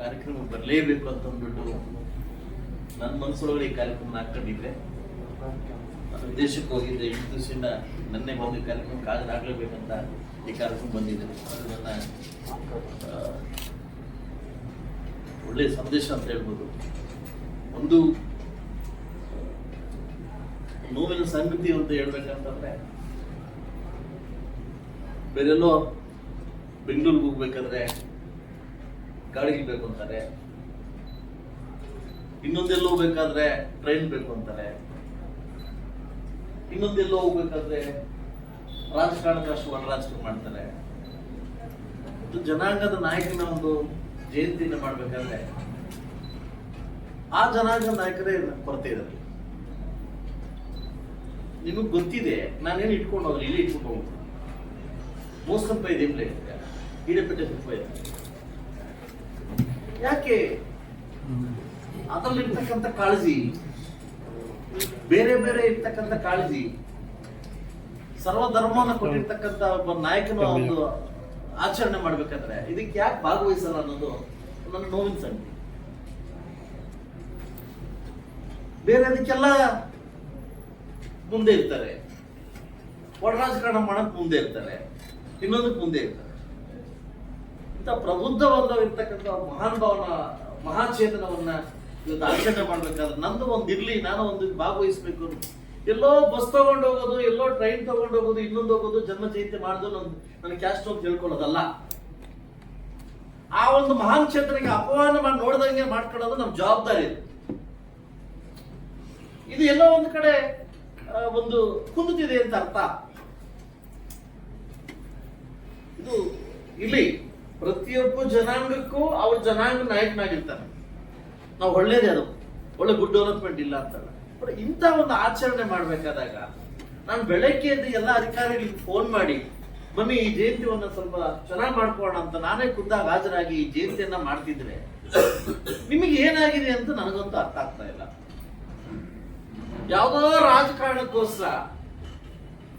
ಕಾರ್ಯಕ್ರಮ ಬರಲೇಬೇಕು ಅಂತ ಅಂದ್ಬಿಟ್ಟು ನನ್ನ ಮನಸ್ಸೊಳಗಡೆ ಈ ಕಾರ್ಯಕ್ರಮ ಹಾಕೊಂಡಿದ್ದೆ. ನಾನು ವಿದೇಶಕ್ಕೆ ಹೋಗಿದ್ದೆ, 8 ದಿವಸದಿಂದ ನನ್ನೆ ಬಂದು ಕಾರ್ಯಕ್ರಮಕ್ಕೆ ಹಾಜರಾಗಲೇಬೇಕಂತ ಈ ಕಾರ್ಯಕ್ರಮ ಬಂದಿದೆ. ಅದು ನನ್ನ ಒಳ್ಳೆಯ ಸಂದೇಶ ಅಂತ ಹೇಳ್ಬೋದು. ಒಂದು ನೋವಿನ ಸಂಗತಿ ಅಂತ ಹೇಳ್ಬೇಕಂತಂದ್ರೆ, ಬೇರೆಲ್ಲೋ ಬೆಂಗಳೂರಿಗೆ ಹೋಗ್ಬೇಕಾದ್ರೆ ಗಾಡಿ ಬೇಕು ಅಂತಾರೆ, ಇನ್ನೊಂದೆಲ್ಲೋ ಹೋಗ್ಬೇಕಾದ್ರೆ ಟ್ರೈನ್ ಬೇಕು ಅಂತಾರೆ, ಇನ್ನೊಂದೆಲ್ಲೋ ಹೋಗ್ಬೇಕಾದ್ರೆ ರಾಜಕಾರಣಕ್ಕೆ ಅಷ್ಟು ರಾಜಕಾರಣ ಮಾಡ್ತಾರೆ. ಜನಾಂಗದ ನಾಯಕನ ಒಂದು ಜಯಂತಿಯನ್ನು ಮಾಡ್ಬೇಕಾದ್ರೆ ಆ ಜನಾಂಗದ ನಾಯಕರೇ ಕೊರತೆ ಇದೆ. ನಿಮಗ್ ಗೊತ್ತಿದೆ, ನಾನೇನು ಇಟ್ಕೊಂಡು ಹೋಗ್ಲಿ, ಇಲ್ಲಿ ಇಟ್ಕೊಂಡು ಹೋಗ್ಬೋದು. ಮೋಸ್ಕಂಪ ಇದೆ, ಹಿಡಪೇಟೆ ತುಪ್ಪ ಇದೆ. ಯಾಕೆ? ಅದರಲ್ಲಿರ್ತಕ್ಕಂಥ ಕಾಳಜಿ, ಬೇರೆ ಬೇರೆ ಇರ್ತಕ್ಕಂಥ ಕಾಳಜಿ, ಸರ್ವಧರ್ಮವನ್ನು ಕೊಟ್ಟಿರ್ತಕ್ಕಂಥ ಒಬ್ಬ ನಾಯಕನ ಒಂದು ಆಚರಣೆ ಮಾಡ್ಬೇಕಾದ್ರೆ ಇದಕ್ಕೆ ಯಾಕೆ ಭಾಗವಹಿಸಲ್ಲ ಅನ್ನೋದು ನನ್ನ ನೋವಿನ ಸಂಗತಿ. ಬೇರೆ ಅದಕ್ಕೆಲ್ಲ ಮುಂದೆ ಇರ್ತಾರೆ, ಒಳ ರಾಜಕಾರಣ ಮಾಡಕ್ ಮುಂದೆ ಇರ್ತಾರೆ, ಇನ್ನೊಂದಕ್ಕೆ ಮುಂದೆ ಇರ್ತಾರೆ. ಇಂಥ ಪ್ರಬುದ್ಧವಾಗಿರ್ತಕ್ಕಂಥ ಮಹಾನುಭಾವನ ಮಹಾಚೇತನವನ್ನ ಇವತ್ತು ಆಚರಣೆ ಮಾಡ್ಬೇಕಾದ್ರೆ ನಂದು ಒಂದು ಇರ್ಲಿ, ನಾನು ಒಂದು ಭಾಗವಹಿಸ್ಬೇಕು. ಎಲ್ಲೋ ಬಸ್ ತಗೊಂಡು ಹೋಗೋದು, ಎಲ್ಲೋ ಟ್ರೈನ್ ತಗೊಂಡು ಹೋಗೋದು, ಇನ್ನೊಂದು ಹೋಗೋದು, ಜನ್ಮ ಜಯಂತಿ ಮಾಡೋದು ನನ್ನ ಕ್ಯಾಸ್ಟ್ ಅಂತ ತಿಳ್ಕೊಳ್ಳೋದಲ್ಲ. ಆ ಒಂದು ಮಹಾನ್ ಕ್ಷೇತ್ರಕ್ಕೆ ಅಪಮಾನ ಮಾಡಿ ನೋಡ್ದಂಗೆ ಮಾಡ್ಕೊಳ್ಳೋದು ನಮ್ಮ ಜವಾಬ್ದಾರಿ. ಇದು ಎಲ್ಲೋ ಒಂದು ಕಡೆ ಒಂದು ಕುಂದುತ್ತಿದೆ ಅಂತ ಅರ್ಥ. ಇದು ಇಲ್ಲಿ ಪ್ರತಿಯೊಬ್ಬ ಜನಾಂಗಕ್ಕೂ ಅವ್ರ ಜನಾಂಗ ನಾಯಕನಾಗಿರ್ತಾನೆ. ನಾವು ಒಳ್ಳೇದೇ, ಅದು ಒಳ್ಳೆ ಗುಡ್ ಡೆವಲಪ್ಮೆಂಟ್ ಇಲ್ಲ ಅಂತಲ್ಲ. ಬಟ್ ಇಂಥ ಒಂದು ಆಚರಣೆ ಮಾಡ್ಬೇಕಾದಾಗ ನಾನು ಬೆಳಗ್ಗೆ ಎದ್ದು ಎಲ್ಲ ಅಧಿಕಾರಿಗಳಿಗೆ ಫೋನ್ ಮಾಡಿ, ಬನ್ನಿ ಈ ಜಯಂತಿಯನ್ನ ಸ್ವಲ್ಪ ಚೆನ್ನಾಗಿ ಮಾಡ್ಕೋಣ ಅಂತ ನಾನೇ ಖುದ್ದಾಗ ಹಾಜರಾಗಿ ಈ ಜಯಂತಿಯನ್ನ ಮಾಡ್ತಿದ್ರೆ ನಿಮಗೆ ಏನಾಗಿದೆ ಅಂತ ನನಗಂತೂ ಅರ್ಥ ಆಗ್ತಾ ಇಲ್ಲ. ಯಾವುದೋ ರಾಜಕಾರಣಕ್ಕೋಸ್ಕರ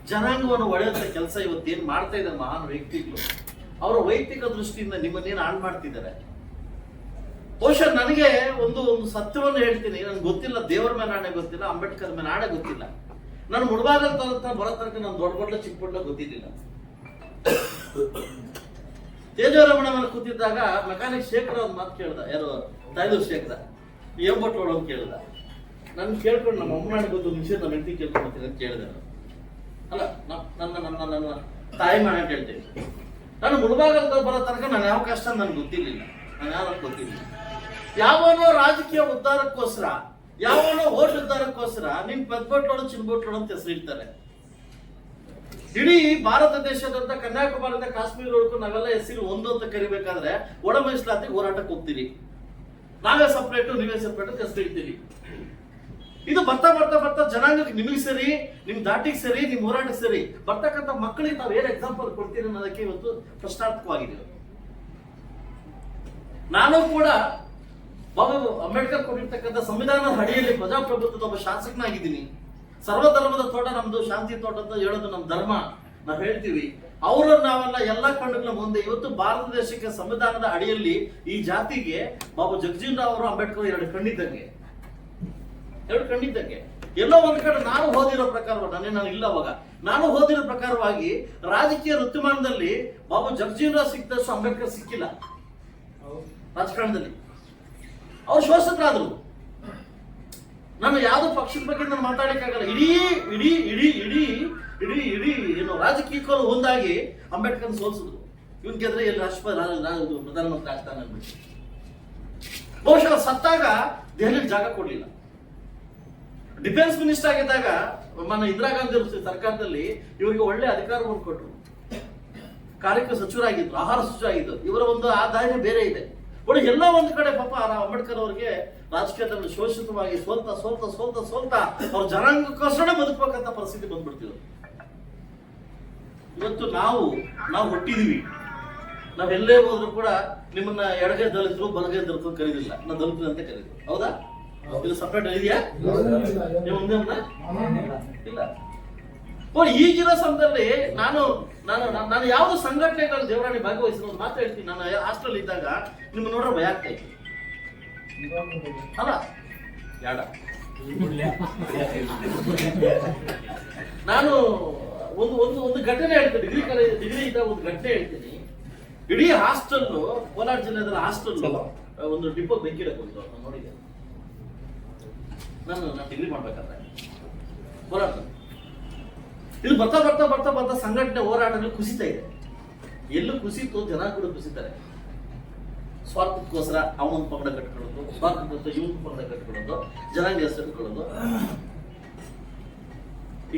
ಜನಾಂಗವನ್ನು ಒಡೆಯುವಂತ ಕೆಲಸ ಇವತ್ತೇನ್ ಮಾಡ್ತಾ ಇದ್ದಾರೆ ಮಹಾನ್ ವ್ಯಕ್ತಿಗಳು. ಅವರ ವೈಯಕ್ತಿಕ ದೃಷ್ಟಿಯಿಂದ ನಿಮ್ಮನ್ನೇನು ಹಾಳು ಮಾಡ್ತಿದ್ದಾರೆ. ಬಹುಶಃ ನನಗೆ ಒಂದು ಸತ್ಯವನ್ನು ಹೇಳ್ತೀನಿ, ನನ್ಗೆ ಗೊತ್ತಿಲ್ಲ, ದೇವರ ಮೇಲೆ ನಾಣೆ ಗೊತ್ತಿಲ್ಲ, ಅಂಬೇಡ್ಕರ್ ಮೇಲೆ ನಾಣೆ ಗೊತ್ತಿಲ್ಲ. ನಾನು ಮುಳಬಾಗಲ್ ಬರೋ ತನಕ ನಾನು ದೊಡ್ಡ ಚಿಕ್ಕ ಗೊತ್ತಿದ್ದಿಲ್ಲ. ತೇಜವರಮಣ ಮೇಲೆ ಕೂತಿದ್ದಾಗ ಮೆಕ್ಯಾನಿಕ್ ಶೇಖರ್ ಒಂದು ಮಾತು ಕೇಳ್ದ, ಯಾರು ತಾಯ್ದೂರ್ ಶೇಖರ, ಎಂಬಟ್ಟೋಳು ಅಂತ ಕೇಳ್ದ. ನನ್ ಕೇಳ್ಕೊಂಡು ನಮ್ಮ ಅಮ್ಮನಾಡಿ ಗೊತ್ತು ನಿಮಿಷ ನಮ್ಮ ಹೆಂಡತಿ ಕೇಳ್ಕೊಂಡ್ತೀನಿ ಅಂತ ಕೇಳಿದೆ. ಅಲ್ಲ, ನನ್ನ ತಾಯಿ ಮಾಡಿ ಅಂತ ಹೇಳ್ತೇನೆ. ನಾನು ಮುಳಬಾಗಲ್ ಬರೋ ತನಕ ನಾನು ಯಾವ ಕಷ್ಟ ನನ್ಗೆ ಗೊತ್ತಿರ್ಲಿಲ್ಲ, ನಾನು ಯಾರು ಗೊತ್ತಿರ್ಲಿಲ್ಲ. ಯಾವನೋ ರಾಜಕೀಯ ಉದ್ಧಾರಕ್ಕೋಸ್ಕರ, ಯಾವನೋ ಓಟ್ ಉದ್ಧಾರಕ್ಕೋಸ್ಕರ ನಿಮ್ ಪೆದ್ಬಟ್ಲೋಡು ಚಿನ್ಬಟ್ಲೋಡು ಅಂತ ಹೆಸರಿಡ್ತಾರೆ. ಇಡೀ ಭಾರತ ದೇಶದಂತ ಕನ್ಯಾಕುಮಾರಿಯಿಂದ ಕಾಶ್ಮೀರವರೆಗೂ ನಾವೆಲ್ಲ ಹೆಸರು ಒಂದು ಅಂತ ಕರಿಬೇಕಾದ್ರೆ ಒಳ ಮೀಸಲಾತಿಗೆ ಹೋರಾಟಕ್ಕೆ ಹೋಗ್ತೀರಿ. ನಾವೇ ಸಪ್ರೇಟು, ನೀವೇ ಸಪ್ರೇಟ್ ಅಂತ ಹೆಸರಿಡ್ತೀರಿ. ಇದು ಬರ್ತಾ ಬರ್ತಾ ಬರ್ತಾ ಜನಾಂಗಕ್ಕೆ ನಿಮಗೆ ಸರಿ, ನಿಮ್ ದಾಟಿಗೆ ಸರಿ, ನಿಮ್ ಹೋರಾಟಕ್ಕೆ ಸರಿ ಬರ್ತಕ್ಕಂಥ ಮಕ್ಕಳಿಗೆ ನಾವ್ ಏನ್ ಎಕ್ಸಾಂಪಲ್ ಕೊಡ್ತೀರಿ ಅನ್ನೋದಕ್ಕೆ ಇವತ್ತು ಪ್ರಶ್ನಾರ್ಥಕವಾಗಿದೆ. ನಾನು ಕೂಡ ಬಾಬಾ ಅಂಬೇಡ್ಕರ್ ಕೊಟ್ಟಿರ್ತಕ್ಕಂಥ ಸಂವಿಧಾನದ ಅಡಿಯಲ್ಲಿ ಪ್ರಜಾಪ್ರಭುತ್ವದ ಒಬ್ಬ ಶಾಸಕನಾಗಿದ್ದೀನಿ. ಸರ್ವಧರ್ಮದ ತೋಟ ನಮ್ದು, ಶಾಂತಿ ತೋಟ ಅಂತ ಹೇಳೋದು ನಮ್ಮ ಧರ್ಮ, ನಾವ್ ಹೇಳ್ತೀವಿ. ಅವರು ನಾವೆಲ್ಲ ಎಲ್ಲ ಕಣ್ಣುಗಳ ಮುಂದೆ ಇವತ್ತು ಭಾರತ ದೇಶಕ್ಕೆ ಸಂವಿಧಾನದ ಅಡಿಯಲ್ಲಿ ಈ ಜಾತಿಗೆ ಬಾಬಾ ಜಗಜೀವನ್ ರಾವ್ ಅವರು ಅಂಬೇಡ್ಕರ್ ಎರಡು ಕಣ್ಣಿದ್ದಂಗೆ. ಎಲ್ಲೋ ಒಂದ್ ಕಡೆ ನಾನು ಓದಿರೋ ಪ್ರಕಾರವಾಗಿ, ನಾನು ಇಲ್ಲ ಅವಾಗ, ನಾನು ಓದಿರೋ ಪ್ರಕಾರವಾಗಿ ರಾಜಕೀಯ ಋತುಮಾನದಲ್ಲಿ ಬಾಬಾ ಜಗಜೀವನ್ ರಾವ್ ಸಿಕ್ಕಿದಷ್ಟು ಅಂಬೇಡ್ಕರ್ ಸಿಕ್ಕಿಲ್ಲ. ರಾಜಕಾರಣದಲ್ಲಿ ಅವ್ರು ಶೋಷಿತರಾದ್ರು. ನಾನು ಯಾವ್ದೋ ಪಕ್ಷದ ಬಗ್ಗೆ ನಾನು ಮಾತಾಡಕ್ಕಾಗಲ್ಲ. ಇಡೀ ಇಡೀ ಇಡೀ ಇಡೀ ಇಡೀ ಇಡೀ ಏನು ರಾಜಕೀಯಕ್ಕೂ ಒಂದಾಗಿ ಅಂಬೇಡ್ಕರ್ ಸೋಲ್ಸಿದ್ರು. ಇವನ್ ಗೆದ್ರೆ ಎಲ್ಲಿ ಪ್ರಧಾನಮಂತ್ರಿ ಆಗ್ತಾನೆ ಅಂದ್ಬಿಟ್ಟು. ಬಹುಶಃ ಸತ್ತಾಗ ದೆಹಲಿಯಲ್ಲಿ ಜಾಗ ಕೊಡ್ಲಿಲ್ಲ. ಡಿಫೆನ್ಸ್ ಮಿನಿಸ್ಟರ್ ಆಗಿದ್ದಾಗ మన ಇಂದಿರಾ ಗಾಂಧಿ ಸರ್ಕಾರದಲ್ಲಿ ಇವರಿಗೆ ಒಳ್ಳೆ ಅಧಿಕಾರವನ್ನು ಕೊಟ್ಟರು. ಕಾರ್ಮಿಕ ಸಚಿವರಾಗಿದ್ರು, ಆಹಾರ ಸಚಿವರಾಗಿದ್ರು. ಇವರ ಒಂದು ಆದಾಯ ಬೇರೆ ಇದೆ. ಬಟ್ ಎಲ್ಲ ಒಂದು ಕಡೆ ಪಾಪ ಅಂಬೇಡ್ಕರ್ ಅವರಿಗೆ ರಾಜಕೀಯದಲ್ಲಿ ಶೋಷಿತವಾಗಿ ಸೋಲ್ತಾ ಸೋಲ್ತಾ ಸೋಲ್ತಾ ಸೋಲ್ತಾ ಅವ್ರ ಜನಾಂಗಕ್ಕೋಸ್ಕರ ಬದುಕಬೇಕಂತ ಪರಿಸ್ಥಿತಿ ಬಂದ್ಬಿಡ್ತೀವಿ. ಇವತ್ತು ನಾವು ಹುಟ್ಟಿದೀವಿ, ನಾವೆಲ್ಲೇ ಹೋದ್ರು ಕೂಡ ನಿಮ್ಮನ್ನ ಎಡಗೈ ದಲಿತರು ಬಲಗೈ ದಲಿತರು ಕರೀದಿಲ್ಲ, ನಾವು ದಲಿತರು ಅಂತ ಕರೀತೀವಿ. ಹೌದಾ? ಇದು ಸಪ್ರೇಟ್ ಇದೆಯಾ? ಇಲ್ಲ. ಈಗಿನ ಸಮಯದಲ್ಲಿ ನಾನು ಯಾವ್ದು ಸಂಘಟನೆಗಳು ದೇವರಾಣಿ ಭಾಗವಹಿಸಿದ ಒಂದು ಮಾತು ಹೇಳ್ತೀನಿ. ನಾನು ಹಾಸ್ಟೆಲ್ ಇದ್ದಾಗ ನಿಮ್ಮ ನೋಡ್ರೆ ಭಯ ಆಗ್ತಾ ಇತ್ತು ಅಲ್ಲ ಯಾಡ. ನಾನು ಒಂದು ಒಂದು ಒಂದು ಘಟನೆ ಹೇಳ್ತೀನಿ. ಡಿಗ್ರಿ ಇದ್ದಾಗ ಒಂದು ಘಟನೆ ಹೇಳ್ತೀನಿ. ಇಡೀ ಹಾಸ್ಟೆಲ್, ಕೋಲಾರ ಜಿಲ್ಲೆಯಲ್ಲಿ ಹಾಸ್ಟೆಲ್ ಒಂದು ಡಿಪೋ ಬೆಂಕಿ ಇಡಬಹುದು ನಾನು ನೋಡಿದ್ದೆ. ನಾನು ಡಿಗ್ರಿ ಮಾಡ್ಬೇಕಾದ್ರೆ ಹೋರಾಟ ಇದು ಬರ್ತಾ ಬರ್ತಾ ಬರ್ತಾ ಬರ್ತಾ ಸಂಘಟನೆ ಹೋರಾಟಗಳು ಕುಸಿತಾ ಇದೆ. ಎಲ್ಲೂ ಕುಸಿತು, ಜನ ಕೂಡ ಕುಸಿತಾರೆ. ಸ್ವಾರ್ಥಕ್ಕೋಸ್ಕರ ಅವನೊಂದು ಪಂಗಡ ಕಟ್ಕೊಳ್ಳೋದು, ಸ್ವಾರ್ಥಕ್ಕೋಸ್ಕರ ಇವನ್ ಪಂಗಡ ಕಟ್ಕೊಳ್ಳೋದು, ಜನಾಂಗ ಹೆಸರಿಟ್ಕೊಳ್ಳೋದು.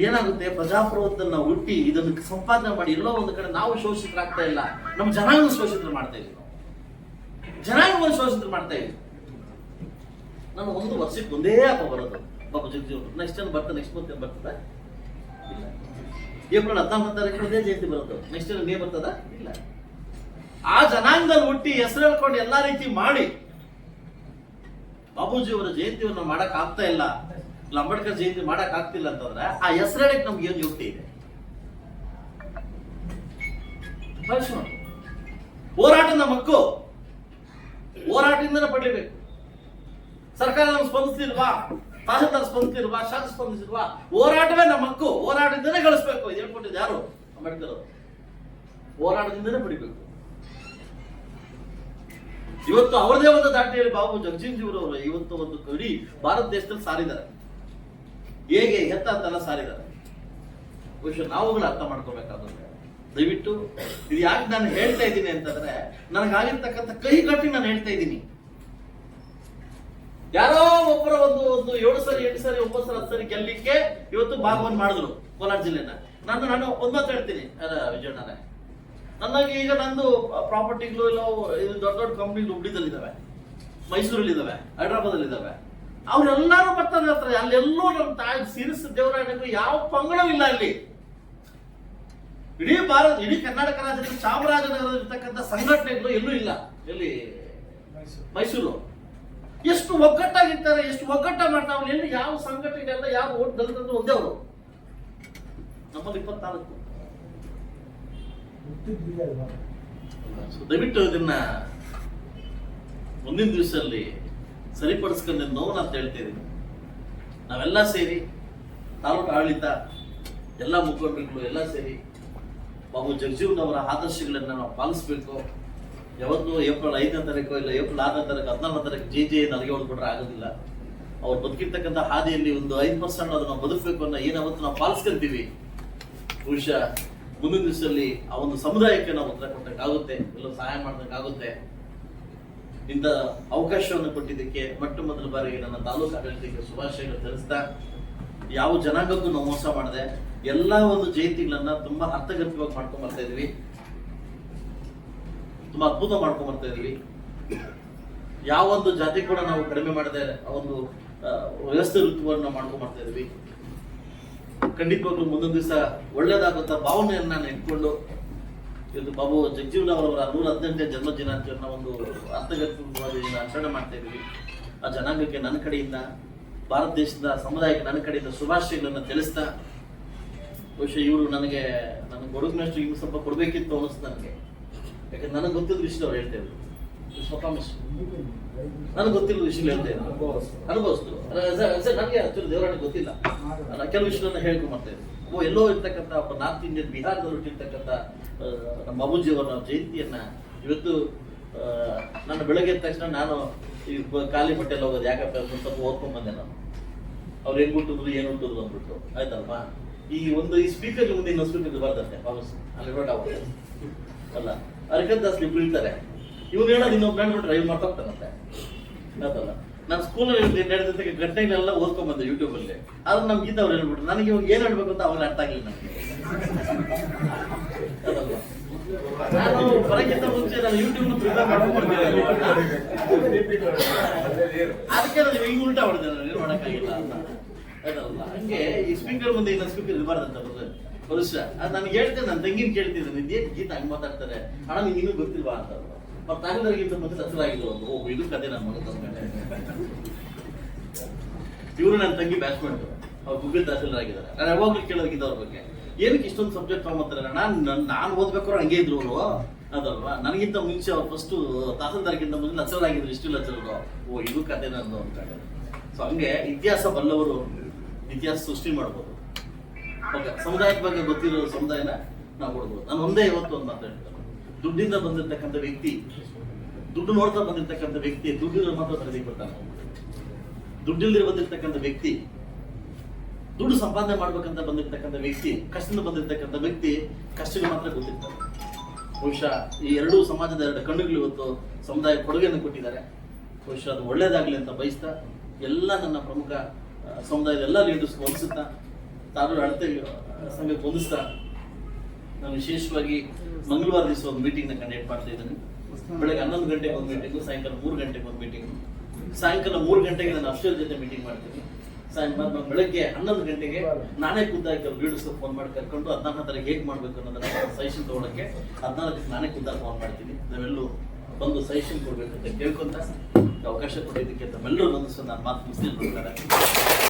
ಏನಾಗುತ್ತೆ, ಪ್ರಜಾಪ್ರಭುತ್ವದಲ್ಲಿ ನಾವು ಹುಟ್ಟಿ ಇದನ್ನು ಸಂಪಾದನೆ ಮಾಡಿ ಎಲ್ಲೋ ಒಂದು ಕಡೆ ನಾವು ಶೋಷಿತರಾಗ್ತಾ ಇಲ್ಲ, ನಮ್ಮ ಜನಾಂಗ ಶೋಷಿತರು ಮಾಡ್ತಾ ಇದ್ದೀವಿ. ಜನಾಂಗವನ್ನು ಶೋಷಿತರು ಮಾಡ್ತಾ ಇದ್ದೀವಿ. ನಾನು ಒಂದು ವರ್ಷಕ್ಕೆ ಒಂದೇ ಹಬ್ಬ ಬರೋದು ಬಾಬು ಜಗಜೀವನ್. ನೆಕ್ಸ್ಟ್ ಏನು ಬರ್ತದೆ, ನೆಕ್ಸ್ಟ್ ಮಂತ್ ಏನು ಬರ್ತದೆ ಇಲ್ಲ. ಏಪ್ರಿಲ್ 14ನೇ ತಾರೀಕು ಒಂದೇ ಜಯಂತಿ ಬರೋದು. ನೆಕ್ಸ್ಟ್ ಏನು ಮೇ ಬರ್ತದ ಇಲ್ಲ. ಆ ಜನಾಂಗದಲ್ಲಿ ಹುಟ್ಟಿ ಹೆಸರು ಹೇಳ್ಕೊಂಡು ಎಲ್ಲಾ ರೀತಿ ಮಾಡಿ ಬಾಬೂಜಿ ಅವರ ಜಯಂತಿಯನ್ನು ಮಾಡಕ್ ಆಗ್ತಾ ಇಲ್ಲ, ಅಂಬೇಡ್ಕರ್ ಜಯಂತಿ ಮಾಡಕ್ ಆಗ್ತಿಲ್ಲ ಅಂತಂದ್ರೆ ಆ ಹೆಸರು ಹೇಳಕ್ ನಮ್ಗೆ ಏನು ಯುಕ್ತಿ ಇದೆ? ಹೋರಾಟ ನಮ್ಮ ಹಕ್ಕು, ಹೋರಾಟದಿಂದನೇ ಪಡಿಬೇಕು. ಸರ್ಕಾರ ನಮ್ಗೆ ಸ್ಪಂದಿಸ್ತಿಲ್ವಾ, ತಹಸೀಲ್ದಾರ್ ಸ್ಪಂದಿಸಿಲ್ವಾ, ಶಾಸಕ ಸ್ಪಂದಿಸಿಲ್ವಾ? ಹೋರಾಟವೇ ನಮ್ಮ ಹಕ್ಕು, ಹೋರಾಟದಿಂದನೇ ಗಳಿಸ್ಬೇಕು. ಇದು ಹೇಳ್ಕೊಟ್ಟಿದ್ದು ಯಾರು? ಅಂಬೇಡ್ಕರ್ ಅವರು. ಹೋರಾಟದಿಂದನೇ ಪಡಿಬೇಕು. ಇವತ್ತು ಅವರದೇ ಒಂದು ದಾಟಿಯಲ್ಲಿ ಬಾಬು ಜಗಜೀವನರವರು ಇವತ್ತು ಒಂದು ಇಡೀ ಭಾರತ ದೇಶದಲ್ಲಿ ಸಾರಿದ್ದಾರೆ. ಹೇಗೆ ಅಂತೆಲ್ಲ ಸಾರಿದ್ದಾರೆ. ಬಹುಶಃ ನಾವುಗಳು ಅರ್ಥ ಮಾಡ್ಕೋಬೇಕಾಗುತ್ತೆ. ದಯವಿಟ್ಟು ಇದು ಯಾಕೆ ನಾನು ಹೇಳ್ತಾ ಇದ್ದೀನಿ ಅಂತಂದ್ರೆ, ನನಗಾಗಿರ್ತಕ್ಕಂಥ ಕೈ ಕಟ್ಟಿ ನಾನು ಹೇಳ್ತಾ ಇದ್ದೀನಿ. ಯಾರೋ ಒಬ್ಬರ ಒಂದು 7 ಸರಿ 8 ಸರಿ 9 ಸರಿ 10 ಸರಿ ಗೆಲ್ಲಿಕ್ಕೆ ಇವತ್ತು ಭಾಗವನ್ನು ಮಾಡಿದ್ರು ಕೋಲಾರ ಜಿಲ್ಲೆನ. ನಾನು ಒಂದ್ ಮಾತು ಹೇಳ್ತೀನಿ ವಿಜಯಣ್ಣರೇ, ನನಗೆ ಈಗ ನಂದು ಪ್ರಾಪರ್ಟಿಗಳು ಇಲ್ಲ, ದೊಡ್ಡ ದೊಡ್ಡ ಕಂಪ್ನಿಗಳು ಹುಬ್ಳಿದಲ್ಲಿದ್ದಾವೆ, ಮೈಸೂರಲ್ಲಿದ್ದಾವೆ, ಹೈದರಾಬಾದಲ್ಲಿ ಇದ್ದಾವೆ. ಅವ್ರೆಲ್ಲಾರು ಬರ್ತಾರೆ ಇರ್ತಾರೆ. ಅಲ್ಲೆಲ್ಲೂ ನಮ್ಮ ತಾಯಿ ಸಿರಿಸ್ ದೇವರಾಣಿಗೂ ಯಾವ ಪಂಗಡವೂ ಇಲ್ಲ. ಅಲ್ಲಿ ಇಡೀ ಭಾರತ, ಇಡೀ ಕರ್ನಾಟಕ ರಾಜ್ಯದಲ್ಲಿ ಚಾಮರಾಜನಗರದಲ್ಲಿ ಇರ್ತಕ್ಕಂಥ ಸಂಘಟನೆಗಳು ಎಲ್ಲೂ ಇಲ್ಲ. ಎಲ್ಲಿ? ಮೈಸೂರು. ಎಷ್ಟು ಒಗ್ಗಟ್ಟಾಗಿರ್ತಾರೆ, ಎಷ್ಟು ಒಗ್ಗಟ್ಟ ಮಾಡ್ತಾವೆ. ಎಲ್ಲಿ ಯಾವ ಸಂಘಟನೆ ಎಲ್ಲ ಯಾವ ಓಟ್ ದಲಿತರು ಒಂದೇ ಅವರು. ನಮ್ಮಲ್ಲಿ 24. ದಯವಿಟ್ಟು ಇದನ್ನ ಮುಂದಿನ ದಿವಸದಲ್ಲಿ ಸರಿಪಡಿಸ್ಕೊಂಡ ನೋವು ಅಂತ ಹೇಳ್ತಿದ್ದೀನಿ. ನಾವೆಲ್ಲ ಸೇರಿ, ತಾಲೂಕು ಆಡಳಿತ, ಎಲ್ಲ ಮುಖಂಡರುಗಳು ಎಲ್ಲ ಸೇರಿ ಬಾಬು ಜಗಜೀವನ್ ಅವರ ಆದರ್ಶಗಳನ್ನ ನಾವು ಪಾಲಿಸ್ಬೇಕು. ಯಾವತ್ತು ಏಪ್ರಿಲ್ 5ನೇ ತಾರೀಕು ಇಲ್ಲ ಏಪ್ರಿಲ್ 6ನೇ ತಾರೀಕು 14ನೇ ತಾರೀಕು ಜೆ ನನಗೆ ಹೊಡ್ಬಿಟ್ರೆ ಆಗೋದಿಲ್ಲ. ಅವ್ರು ಬದುಕಿರ್ತಕ್ಕಂಥ ಹಾದಿಯಲ್ಲಿ ಒಂದು 5% ಅದನ್ನ ನಾವು ಬದುಕಬೇಕು ಅನ್ನೋ ಏನಾವತ್ತು ನಾವು ಪಾಲಿಸ್ಕೊಂತೀವಿ. ಬಹುಶಃ ಮುಂದಿನ ದಿವಸದಲ್ಲಿ ಆ ಒಂದು ಸಮುದಾಯಕ್ಕೆ ನಾವು ಉತ್ತರ ಕೊಟ್ಟಕ್ಕಾಗುತ್ತೆ, ಎಲ್ಲ ಸಹಾಯ ಮಾಡೋದಕ್ಕಾಗುತ್ತೆ. ಇಂಥ ಅವಕಾಶವನ್ನು ಕೊಟ್ಟಿದ್ದಕ್ಕೆ ಮೊಟ್ಟ ಮೊದಲ ಬಾರಿಗೆ ನನ್ನ ತಾಲೂಕು ಆಡಳಿತಕ್ಕೆ ಶುಭಾಶಯಗಳು ತಿಳಿಸ್ತಾ, ಯಾವ ಜನಾಂಗಕ್ಕೂ ನಾವು ಮೋಸ ಮಾಡದೆ ಎಲ್ಲ ಒಂದು ಜಯಂತಿಗಳನ್ನ ತುಂಬಾ ಅರ್ಥಗರ್ಭಿತವಾಗಿ ಮಾಡ್ಕೊಂಡ್ ಬರ್ತಾ ಇದೀವಿ, ತುಂಬಾ ಅದ್ಭುತ ಮಾಡ್ಕೊಂಡ್ ಬರ್ತಾ ಇದೀವಿ. ಯಾವ ಒಂದು ಜಾತಿ ಕೂಡ ನಾವು ಕಡಿಮೆ ಮಾಡದೆ ಆ ಒಂದು ವ್ಯವಸ್ಥೆ ಋತುವನ್ನು ನಾವು ಮಾಡ್ಕೊಂಡ್ ಬರ್ತಾ ಇದೀವಿ. ಖಂಡಿತವಾಗ್ಲೂ ಮುಂದೊಂದು ದಿವಸ ಒಳ್ಳೇದಾಗುತ್ತ ಭಾವನೆಯನ್ನ ನಾನು ಇಟ್ಕೊಂಡು ಇವತ್ತು ಬಾಬು ಜಗಜೀವನ್ ಅವರವರ 118ನೇ ಜನ್ಮ ದಿನಾಚರಣೆ ಒಂದು ಅರ್ಥಗರ್ಭಿತವಾಗಿ ಆಚರಣೆ ಮಾಡ್ತಾ ಇದೀವಿ. ಆ ಜನಾಂಗಕ್ಕೆ ನನ್ನ ಕಡೆಯಿಂದ, ಭಾರತ ದೇಶದ ಸಮುದಾಯಕ್ಕೆ ನನ್ನ ಕಡೆಯಿಂದ ಶುಭಾಶಯಗಳನ್ನ ತಿಳಿಸ್ತಾ, ಬಹುಶಃ ಇವರು ನನಗೆ ಕೊಡಗಿನಷ್ಟು ಇನ್ನು ಸ್ವಲ್ಪ ಕೊಡ್ಬೇಕಿತ್ತು ಅನಿಸ್ತು ನನಗೆ. ಯಾಕಂದ್ರೆ ನನಗೆ ಗೊತ್ತಿದ್ದ ವಿಷಯ ಅವ್ರು ಹೇಳ್ತಾ ಇದ್ರು, ನನಗೆ ಗೊತ್ತಿಲ್ಲ ವಿಷಯ ಹೇಳ್ತಾ ಇದ್ರು, ಅನುಭವಿಸ್ತು. ನನಗೆ ಆಕ್ಚುಲಿ ದೇವರಾಣಿ ಗೊತ್ತಿಲ್ಲ, ಕೆಲವು ವಿಷಯಗಳನ್ನ ಹೇಳ್ಕೊಂಡು ಮಾಡ್ತಾ ಇದ್ರು. ಎಲ್ಲೋ ಇರ್ತಕ್ಕಂಥ ಒಬ್ಬ ನಾರ್ತ್ ಇಂಡಿಯನ್ ಬಿಹಾರದಲ್ಲಿ ಹುಟ್ಟಿರ್ತಕ್ಕಂಥ ನಮ್ಮ ಬಾಬೂಜಿ ಅವರ ಜಯಂತಿಯನ್ನ ಇವತ್ತು ನನ್ನ ಬೆಳಗ್ಗೆ ಎದ್ದ ತಕ್ಷಣ ನಾನು ಈ ಖಾಲಿ ಬಟ್ಟೆಲ್ಲ ಹೋಗೋದು ಯಾಕಪ್ಪ ಸ್ವಲ್ಪ ಓದ್ಕೊಂಡ್ ಬಂದೆ. ನಾನು ಅವ್ರು ಹೆಂಗ್ ಹುಟ್ಟಿದ್ರು ಏನು ಹುಟ್ಟಿದ್ರು ಅಂದ್ಬಿಟ್ಟು ಆಯ್ತಲ್ವಾ. ಈ ಸ್ಪೀಕರ್ ಮುಂದೆ ಇನ್ನೊಂದು ಸ್ಪೀಕರ್ ಬರ್ತಂತೆ ವಾಪಸ್ ಅಲ್ಲಿ ರೋಡ್ ಆಗುತ್ತೆ ಅಲ್ಲ, ಅರ್ಕಂತ ಸ್ಲಿಪ್ ಬೀಳ್ತಾರೆ. ಇವ್ರು ಹೇಳೋದು ಇನ್ನೊಬ್ಬ ಗಂಟೆ ಡ್ರೈವ್ ಮಾಡ್ತಾರಂತೆ ಆಯ್ತಲ್ಲ. ನಾನು ಸ್ಕೂಲಲ್ಲಿ ನಡೆದ ಘಟನೆಗಳೆಲ್ಲ ಓದ್ಕೊಂಡ್ ಬಂದೆ ಯೂಟ್ಯೂಬ್ ಅಲ್ಲಿ. ಆದ್ರೆ ನಮ್ ಗೀತಾ ಅವ್ರು ಹೇಳ್ಬಿಟ್ರು, ನನಗೆ ಇವಾಗ ಏನ್ ಹೇಳ್ಬೇಕು ಅಂತ ಅವಾಗ ಅರ್ಥ ಆಗಿಲ್ಲ ನನಗೆ. ನಾನು ಬರಕ್ಕಿಂತ ಮುಂಚೆ ನಾನು ಯೂಟ್ಯೂಬ್ ಪ್ರಿಪೇರ್ ಮಾಡ್ಕೊಂಡ್ಬರ್ತೀನಿ, ಅದಕ್ಕೆ ನಾನು ಹಿಂಗ್ ಉಲ್ಟಾ ಹೊಡೆದೆ, ನಾನು ಏನು ಮಾಡಕ್ಕಾಗಿಲ್ಲ ಅಂತ ಆಯ್ತಲ್ಲ. ಹಂಗೆ ಈ ಸ್ಪೀಕರ್ ಮುಂದೆ ಇನ್ನೊಂದು ಸ್ಪೀಕರ್ ಇರಬಾರ್ದಂತ ಪುರುಷ. ಅದು ನಾನು ಹೇಳ್ತೇನೆ, ನನ್ನ ತಂಗಿನ ಕೇಳ್ತಿದ್ದೆ, ನಿಂದೇನು ಗೀತಾ ಹಂಗೆ ಮಾತಾಡ್ತಾರೆ ಅಣ್ಣ, ನಿಂಗೆ ಇನ್ನೂ ಗೊತ್ತಿಲ್ವಾ ಅಂತ. ಮತ್ತೆ ತಾಗಿದಾರಿಗಿಂತ ಮತ್ತೆ ಹಸಿರಾಗಿದ್ದು ಒಂದು ಇದು ಕತೆ ನನ್ನ ಮಗ ತಂದ್ಕೊಂಡೆ. ಇವರು ನನ್ನ ತಂಗಿ ಬ್ಯಾಟ್ಸ್ಮನ್, ಅವ್ರು ಗುಬ್ಬಿ ತಹಸೀಲ್ದಾರ್ ಆಗಿದ್ದಾರೆ. ನಾನು ಯಾವಾಗಲೂ ಕೇಳೋದಕ್ಕಿದ್ದ ಅವ್ರ ಬಗ್ಗೆ ಏನಕ್ಕೆ ಇಷ್ಟೊಂದು ಸಬ್ಜೆಕ್ಟ್ ತಗೊಂಬತ್ತಾರೆ? ನಾನು ಓದ್ಬೇಕಾದ್ರೆ ಹಂಗೆ ಇದ್ರು ಅವರು, ಅದಲ್ವಾ? ನನಗಿಂತ ಮುಂಚೆ ಅವ್ರು ಫಸ್ಟು ತಹಸೀಲ್ದಾರ್ಗಿಂತ ಮುಂಚೆ ಲೆಕ್ಚರರ್ ಆಗಿದ್ರು, ಇಷ್ಟು ಲೆಕ್ಚರರು. ಓ, ಇದು ಕತೆ ನಂದು ಅಂದ್ಕೊಂಡೆ. ಸೊ ಹಂಗೆ ಇತಿಹಾಸ ಬಲ್ಲವರು ಇತಿಹಾಸ ಸೃಷ್ಟಿ ಮಾಡ್ಬೋದು. ಓಕೆ, ಸಮುದಾಯದ ಬಗ್ಗೆ ಗೊತ್ತಿರೋ ಸಮುದಾಯನ ನಾವು ಕೊಡ್ಬೋದು. ನಾನು ಒಂದೇ ಇವತ್ತು ಒಂದು ಮಾತಾಡ್ತೇನೆ, ದುಡ್ಡಿಂದ ಬಂದಿರ್ತಕ್ಕಂಥ ವ್ಯಕ್ತಿ, ದುಡ್ಡು ನೋಡ್ತಾ ಬಂದಿರ್ತಕ್ಕಂಥ ವ್ಯಕ್ತಿ ದುಡ್ಡಿರೋ ಮಾತ್ರ ತರಲಿಕ್ಕೆ ಬರ್ತಾನೆ. ದುಡ್ಡಿಲ್ದಿರ ಬಂದಿರ್ತಕ್ಕಂಥ ವ್ಯಕ್ತಿ, ದುಡ್ಡು ಸಂಪಾದನೆ ಮಾಡ್ಬೇಕಂತ ಬಂದಿರ್ತಕ್ಕಂಥ ವ್ಯಕ್ತಿ, ಕಷ್ಟದಿಂದ ಬಂದಿರ್ತಕ್ಕಂಥ ವ್ಯಕ್ತಿ ಕಷ್ಟಗಳು ಮಾತ್ರ ಗೊತ್ತಿರ್ತಾರೆ. ಬಹುಶಃ ಈ ಎರಡೂ ಸಮಾಜದ ಎರಡು ಕಣ್ಣುಗಳು ಇವತ್ತು ಸಮುದಾಯ ಕೊಡುಗೆಯನ್ನು ಕೊಟ್ಟಿದ್ದಾರೆ. ಬಹುಶಃ ಅದು ಒಳ್ಳೇದಾಗ್ಲಿ ಅಂತ ಬಯಸ್ತಾ, ಎಲ್ಲ ನನ್ನ ಪ್ರಮುಖ ಸಮುದಾಯದ ಎಲ್ಲ ಲೀಡರ್ಸ್ ಹೊಂದಿಸುತ್ತಾ, ತಾಲೂರು ಅಳತೆ ಸಂಘಕ್ಕೆ ಹೊಂದಿಸ್ತಾ, ನಾನು ವಿಶೇಷವಾಗಿ ಮಂಗಳವಾರ ದಿವಸ ಒಂದು ಮೀಟಿಂಗ್ನ ಕಂಡಕ್ಟ್ ಮಾಡ್ತಾ ಇದ್ದೀನಿ. ಬೆಳಗ್ಗೆ 11 ಗಂಟೆಗೆ ಒಂದು ಮೀಟಿಂಗು, ಸಾಯಂಕಾಲ 3 ಗಂಟೆಗೆ ಒಂದು ಮೀಟಿಂಗು. ಸಾಯಂಕಾಲ 3 ಗಂಟೆಗೆ ನಾನು ಅಫ್ಸರ್ ಜೊತೆ ಮೀಟಿಂಗ್ ಮಾಡ್ತೀನಿ. ಬೆಳಗ್ಗೆ 11 ಗಂಟೆಗೆ ನಾನೇ ಖುದ್ದಾಗಿ ಕೆಲವು ಲೀಡರ್ಸ್ ಫೋನ್ ಮಾಡಿ ಕರ್ಕೊಂಡು 14ನೇ ತಾರೀಕು ಹೇಗೆ ಮಾಡಬೇಕು ಅನ್ನೋದನ್ನ ಸಜೆಷನ್ ತಗೊಳಕ್ಕೆ 14ಕ್ಕೆ ನಾನೇ ಖುದ್ದಾಗಿ ಫೋನ್ ಮಾಡ್ತೀನಿ. ನಾವೆಲ್ಲೂ ಬಂದು ಸಜೆಷನ್ ಕೊಡ್ಬೇಕಂತ ಕೇಳ್ಕೊಂತ ಅವಕಾಶ ಕೊಟ್ಟಿದ್ದಕ್ಕೆ ತಮ್ಮೆಲ್ಲರೂ ಬಂದು ನಾನು ಮಾತು ಮುಗಿಸ್ತಿರ್ತಾರೆ.